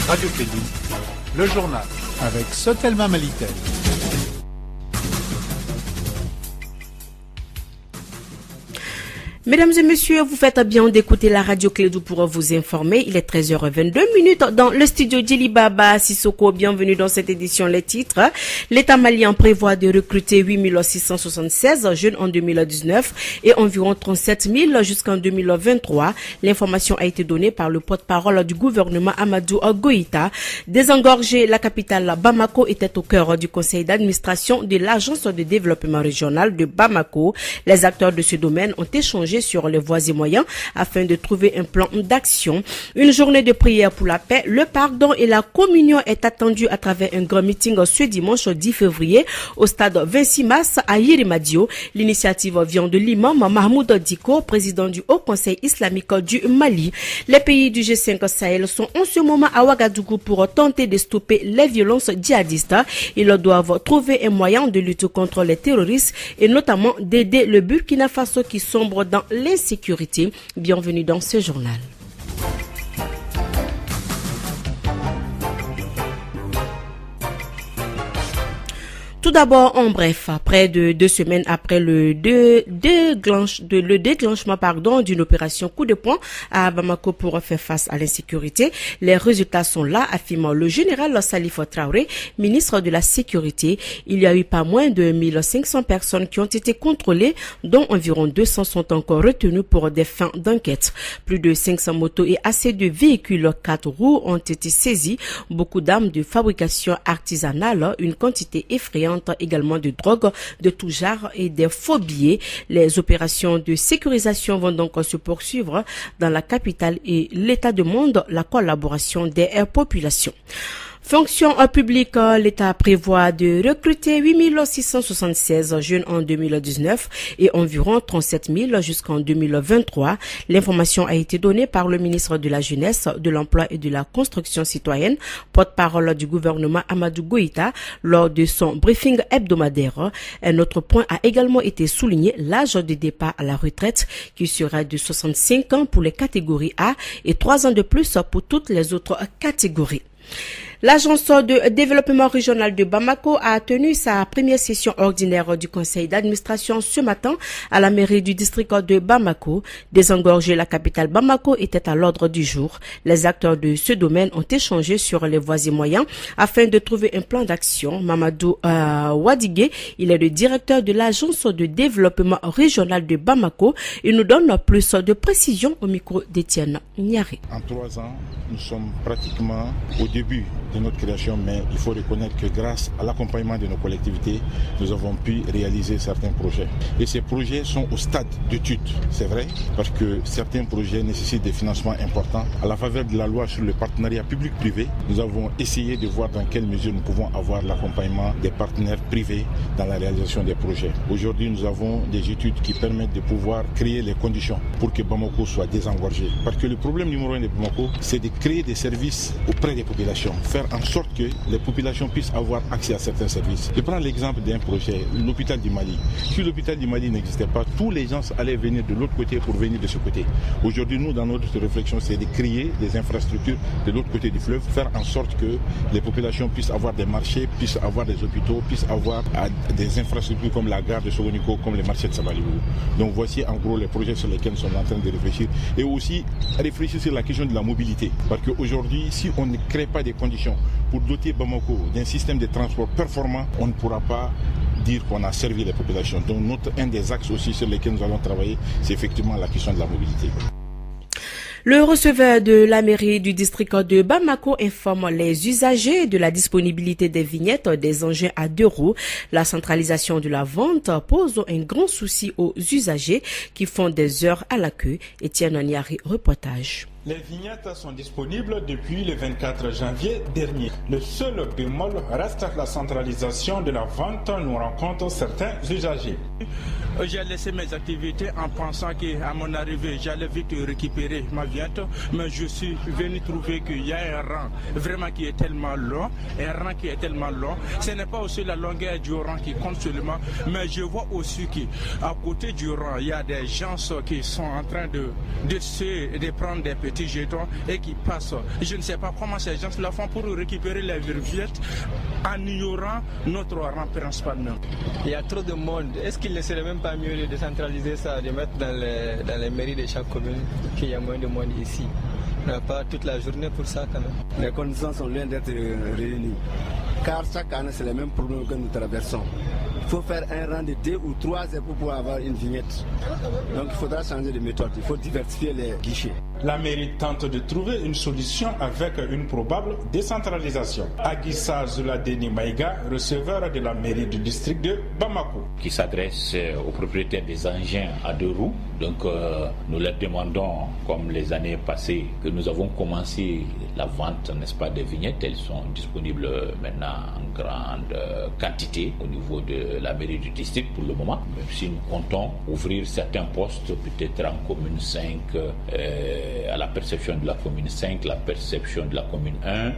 Radio Crédit, le journal avec Sotelma Malitel. Mesdames et messieurs, vous faites bien d'écouter la radio Clédou pour vous informer. Il est 13h22 dans le studio Djilibaba Sissoko. Bienvenue dans cette édition. Les titres. L'État malien prévoit de recruter 8676 jeunes en 2019 et environ 37 000 jusqu'en 2023. L'information a été donnée par le porte-parole du gouvernement Amadou Goïta. Désengorger la capitale Bamako était au cœur du conseil d'administration de l'Agence de développement régional de Bamako. Les acteurs de ce domaine ont échangé sur les voies et moyens afin de trouver un plan d'action. Une journée de prière pour la paix, le pardon et la communion est attendue à travers un grand meeting ce dimanche 10 février au stade Vinci Mas à Yerimadio. L'initiative vient de l'imam Mahmoud Diko, président du Haut Conseil islamique du Mali. Les pays du G5 Sahel sont en ce moment à Ouagadougou pour tenter de stopper les violences djihadistes. Ils doivent trouver un moyen de lutter contre les terroristes et notamment d'aider le Burkina Faso qui sombre dans l'insécurité. Bienvenue dans ce journal. Tout d'abord, en bref, près de 2 semaines après le déclenchement d'une opération coup de poing à Bamako pour faire face à l'insécurité, les résultats sont là, affirme le général Salif Traoré, ministre de la Sécurité. Il y a eu pas moins de 1500 personnes qui ont été contrôlées, dont environ 200 sont encore retenues pour des fins d'enquête. Plus de 500 motos et assez de véhicules 4 roues ont été saisis, beaucoup d'armes de fabrication artisanale, une quantité effrayante également de drogue de tout genre et des faux billets. Les opérations de sécurisation vont donc se poursuivre dans la capitale et l'État demande la collaboration des populations. Fonction publique, l'État prévoit de recruter 8676 jeunes en 2019 et environ 37 000 jusqu'en 2023. L'information a été donnée par le ministre de la Jeunesse, de l'Emploi et de la Construction citoyenne, porte-parole du gouvernement Amadou Goïta, lors de son briefing hebdomadaire. Un autre point a également été souligné, l'âge de départ à la retraite qui sera de 65 ans pour les catégories A et 3 ans de plus pour toutes les autres catégories. L'Agence de développement régional de Bamako a tenu sa première session ordinaire du conseil d'administration ce matin à la mairie du district de Bamako. Désengorger la capitale Bamako était à l'ordre du jour. Les acteurs de ce domaine ont échangé sur les voies et moyens afin de trouver un plan d'action. Mamadou Wadigé, il est le directeur de l'Agence de développement régional de Bamako. Il nous donne plus de précisions au micro d'Étienne Niaré. En 3 ans, nous sommes pratiquement au début de notre création, mais il faut reconnaître que grâce à l'accompagnement de nos collectivités, nous avons pu réaliser certains projets. Et ces projets sont au stade d'étude, c'est vrai, parce que certains projets nécessitent des financements importants. À la faveur de la loi sur le partenariat public-privé, nous avons essayé de voir dans quelle mesure nous pouvons avoir l'accompagnement des partenaires privés dans la réalisation des projets. Aujourd'hui, nous avons des études qui permettent de pouvoir créer les conditions pour que Bamako soit désengorgé. Parce que le problème numéro 1 de Bamako, c'est de créer des services auprès des populations, faire en sorte que les populations puissent avoir accès à certains services. Je prends l'exemple d'un projet, l'hôpital du Mali. Si l'hôpital du Mali n'existait pas, tous les gens allaient venir de l'autre côté pour venir de ce côté. Aujourd'hui, nous, dans notre réflexion, c'est de créer des infrastructures de l'autre côté du fleuve, faire en sorte que les populations puissent avoir des marchés, puissent avoir des hôpitaux, puissent avoir des infrastructures comme la gare de Sogoniko, comme les marchés de Sabalibou. Donc voici en gros les projets sur lesquels nous sommes en train de réfléchir. Et aussi réfléchir sur la question de la mobilité. Parce qu'aujourd'hui, si on ne crée pas des conditions pour doter Bamako d'un système de transport performant, on ne pourra pas dire qu'on a servi les populations. Donc un des axes aussi sur lesquels nous allons travailler, c'est effectivement la question de la mobilité. Le receveur de la mairie du district de Bamako informe les usagers de la disponibilité des vignettes des engins à 2 roues. La centralisation de la vente pose un grand souci aux usagers qui font des heures à la queue. Étienne Niari, reportage. Les vignettes sont disponibles depuis le 24 janvier dernier. Le seul bémol reste la centralisation de la vente, nous rencontrons certains usagers. J'ai laissé mes activités en pensant qu'à mon arrivée, j'allais vite récupérer ma vignette, mais je suis venu trouver qu'il y a un rang vraiment qui est tellement long, Ce n'est pas aussi la longueur du rang qui compte seulement, mais je vois aussi qu'à côté du rang, il y a des gens qui sont en train de prendre des petits petits jetons et qui passent. Je ne sais pas comment ces gens la font pour récupérer les viettes en ignorant notre rang principal. Il y a trop de monde. Est-ce qu'il ne serait même pas mieux de décentraliser ça, de mettre dans les mairies de chaque commune qu'il y a moins de monde ici? On n'a pas toute la journée pour ça quand même. Les conditions sont loin d'être réunies. Car chaque année, c'est les mêmes problèmes que nous traversons. Il faut faire un rang de 2 ou 3 heures pour pouvoir avoir une vignette. Donc il faudra changer de méthode, il faut diversifier les guichets. La mairie tente de trouver une solution avec une probable décentralisation. Aguissa Zuladeni Maïga, receveur de la mairie du district de Bamako. Qui s'adresse aux propriétaires des engins à 2 roues. Donc nous leur demandons, comme les années passées, que nous avons commencé la vente, n'est-ce pas, des vignettes. Elles sont disponibles maintenant en grande quantité au niveau de la mairie du district pour le moment. Même si nous comptons ouvrir certains postes, peut-être en commune 5, à la perception de la commune 5, la perception de la commune 1,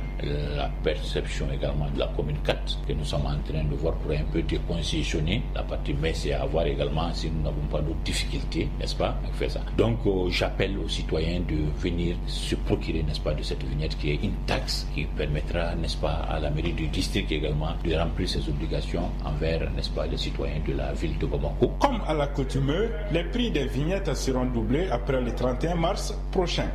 la perception également de la commune 4, que nous sommes en train de voir pour un peu décongestionner la partie, mais c'est à voir également si nous n'avons pas d'autres difficultés, n'est-ce pas, à faire ça. Donc j'appelle aux citoyens de venir se procurer, n'est-ce pas, de cette vignette qui est une taxe qui permettra, n'est-ce pas, à la mairie du district également de remplir ses obligations envers, n'est-ce pas, les citoyens de la ville de Bamako. Comme à l'accoutumée, les prix des vignettes seront doublés après le 31 mars prochain.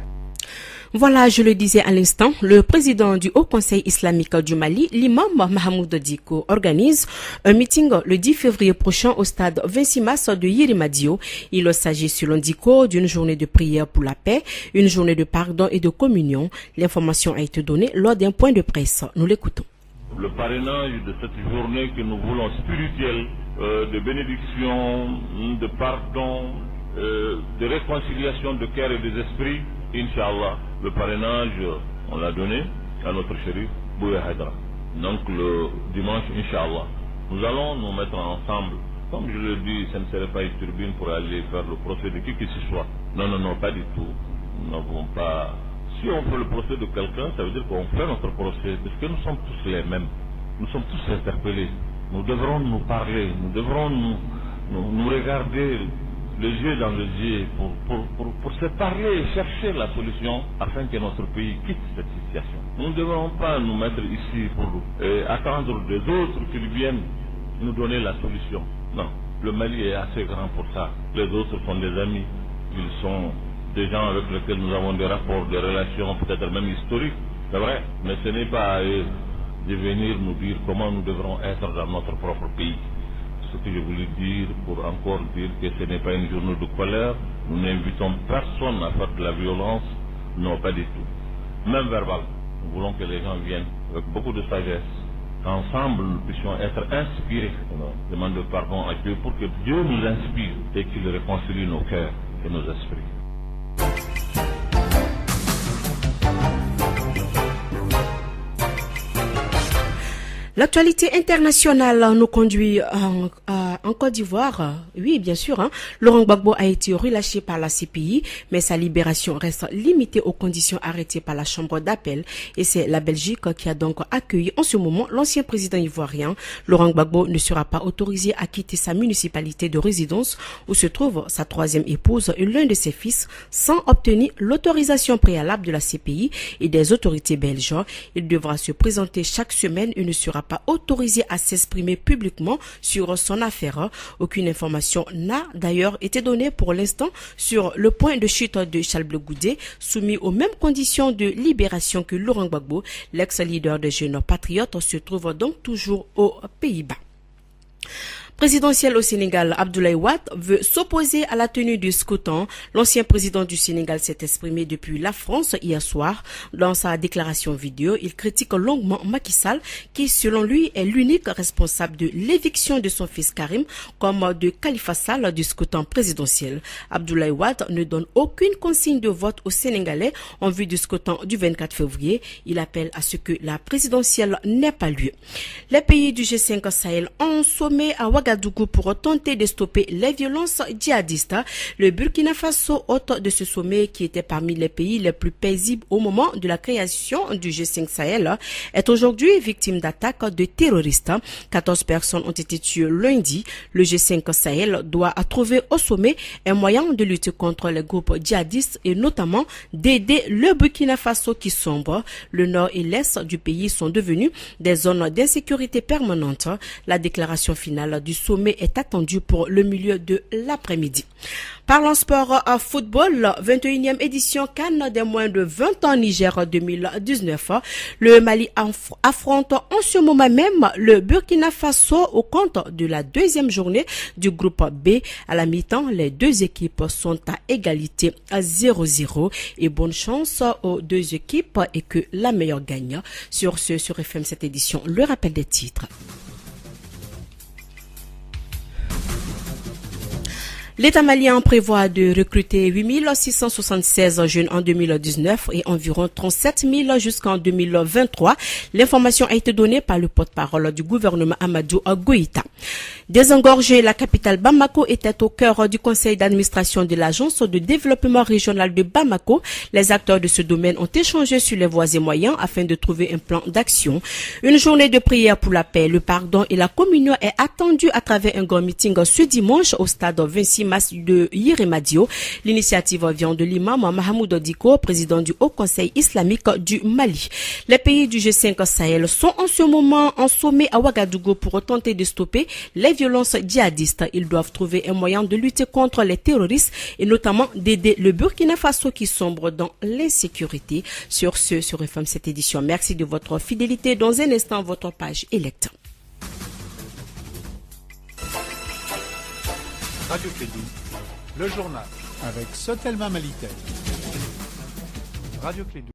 Voilà, je le disais à l'instant, le président du Haut Conseil islamique du Mali, l'imam Mahamoud Diko, organise un meeting le 10 février prochain au stade 26 mars de Yirimadio. Il s'agit, selon Diko, d'une journée de prière pour la paix, une journée de pardon et de communion. L'information a été donnée lors d'un point de presse. Nous l'écoutons. Le parrainage de cette journée que nous voulons spirituelle, de bénédiction, de pardon, de réconciliation de cœur et des esprits, Inch'Allah, le parrainage, on l'a donné à notre chérif Bouya Haïdara. Donc le dimanche, Inch'Allah, nous allons nous mettre ensemble. Comme je le dis, ce ne serait pas une turbine pour aller faire le procès de qui que ce soit. Non, non, non, pas du tout. Nous n'avons pas... Si on fait le procès de quelqu'un, ça veut dire qu'on fait notre procès, parce que nous sommes tous les mêmes. Nous sommes tous interpellés. Nous devrons nous parler, nous devrons nous regarder les yeux dans les yeux pour se parler et chercher la solution afin que notre pays quitte cette situation. Nous ne devons pas nous mettre ici pour attendre des autres qu'ils viennent nous donner la solution. Non, le Mali est assez grand pour ça. Les autres sont des amis, ils sont des gens avec lesquels nous avons des rapports, des relations peut-être même historiques, c'est vrai, mais ce n'est pas à eux de venir nous dire comment nous devrons être dans notre propre pays. Ce que je voulais dire pour encore dire que ce n'est pas une journée de colère, nous n'invitons personne à faire de la violence, non, pas du tout. Même verbal, nous voulons que les gens viennent avec beaucoup de sagesse, qu'ensemble nous puissions être inspirés. On demande pardon à Dieu pour que Dieu nous inspire et qu'il réconcilie nos cœurs et nos esprits. L'actualité internationale nous conduit en Côte d'Ivoire. Oui, bien sûr. Laurent Gbagbo a été relâché par la CPI, mais sa libération reste limitée aux conditions arrêtées par la Chambre d'appel. Et c'est la Belgique qui a donc accueilli en ce moment l'ancien président ivoirien. Laurent Gbagbo ne sera pas autorisé à quitter sa municipalité de résidence où se trouve sa troisième épouse et l'un de ses fils sans obtenir l'autorisation préalable de la CPI et des autorités belges. Il devra se présenter chaque semaine et ne sera pas autorisé à s'exprimer publiquement sur son affaire. Aucune information n'a d'ailleurs été donnée pour l'instant sur le point de chute de Charles Blé Goudé, soumis aux mêmes conditions de libération que Laurent Gbagbo. L'ex-leader des jeunes patriotes se trouve donc toujours aux Pays-Bas. Présidentiel au Sénégal, Abdoulaye Wade veut s'opposer à la tenue du scrutin. L'ancien président du Sénégal s'est exprimé depuis la France hier soir. Dans sa déclaration vidéo, il critique longuement Macky Sall, qui selon lui est l'unique responsable de l'éviction de son fils Karim, comme de Khalifa Sall du scrutin présidentiel. Abdoulaye Wade ne donne aucune consigne de vote aux Sénégalais en vue du scrutin du 24 février. Il appelle à ce que la présidentielle n'ait pas lieu. Les pays du G5 Sahel ont sommet à Ouagadougou Ouagadougou pour tenter de stopper les violences djihadistes. Le Burkina Faso, hôte de ce sommet qui était parmi les pays les plus paisibles au moment de la création du G5 Sahel, est aujourd'hui victime d'attaques de terroristes. 14 personnes ont été tuées lundi. Le G5 Sahel doit trouver au sommet un moyen de lutter contre les groupes djihadistes et notamment d'aider le Burkina Faso qui sombre. Le nord et l'est du pays sont devenus des zones d'insécurité permanente. La déclaration finale du sommet est attendue pour le milieu de l'après-midi. Parlons sport à football, 21e édition CAN des moins de 20 ans Niger 2019. Le Mali affronte en ce moment même le Burkina Faso au compte de la deuxième journée du groupe B. À la mi-temps, les deux équipes sont à égalité à 0-0 et bonne chance aux deux équipes et que la meilleure gagne. Sur FM cette édition, le rappel des titres. L'État malien prévoit de recruter 8676 jeunes en 2019 et environ 37 000 jusqu'en 2023. L'information a été donnée par le porte-parole du gouvernement Amadou Goïta. Désengorger la capitale Bamako était au cœur du conseil d'administration de l'agence de développement régional de Bamako. Les acteurs de ce domaine ont échangé sur les voies et moyens afin de trouver un plan d'action. Une journée de prière pour la paix, le pardon et la communion est attendue à travers un grand meeting ce dimanche au stade Vinci Mas de Yiremadio. L'initiative vient de l'imam Mahamoud Diko, président du Haut Conseil islamique du Mali. Les pays du G5 Sahel sont en ce moment en sommet à Ouagadougou pour tenter de stopper les violences djihadistes. Ils doivent trouver un moyen de lutter contre les terroristes et notamment d'aider le Burkina Faso qui sombre dans l'insécurité. Sur FM cette édition. Merci de votre fidélité. Dans un instant, votre page élect. Radio Clédou, le journal avec Sotelma Malitel. Radio Clédou.